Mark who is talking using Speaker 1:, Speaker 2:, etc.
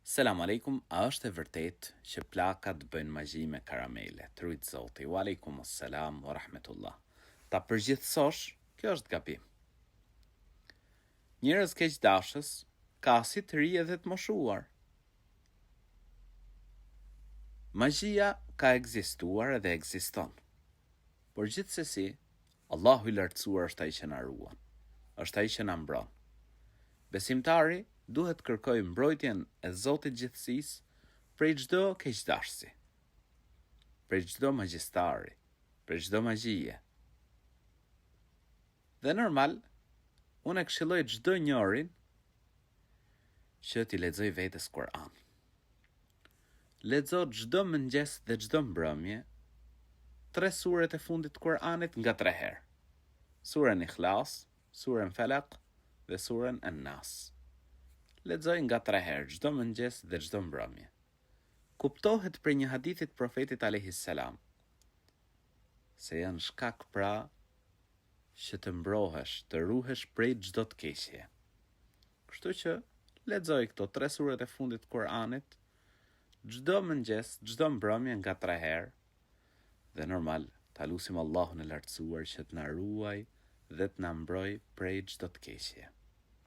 Speaker 1: Selam aleikum, a është e vërtet që plakat bëjnë magji me karamele? Trujt zoti, wa aleikum assalam wa rahmetullah. Ta përgjithsosh, kjo është gabim. Njerëz keqdashës ka si të ri edhe të moshuar. Magjia ka ekzistuar edhe ekziston. Por gjithsesi, Allahu i lartësuar është ai që na ruan, është ai që na mbron. Besimtari duhet kërkoj mbrojtjen e Zotit gjithësisë prej çdo keqdashësi, prej çdo magjistari, prej çdo magjie. Dhe normal, unë e këshilloj çdo njërin që t'i lexoj vetes Kur'an. Lexo çdo mëngjes dhe çdo mbrëmje 3 suret e fundit të Kur'anit nga 3 herë. Surën Ikhlas, surën Falaq dhe surën An-Nas. Lexoj nga 3 herë çdo mëngjes dhe çdo mbrëmje. Kuptohet për një hadithit profetit alayhis salam se janë shkak pra që të mbrohesh, të ruhesh prej çdo të keqje. Kështu që lexoj këto 3 suret e fundit të Kur'anit çdo mëngjes, çdo mbrëmje nga 3 herë. Dhe normal, ta lutim Allahun e lartësuar që të na ruaj dhe të na mbrojë prej çdo të keqje.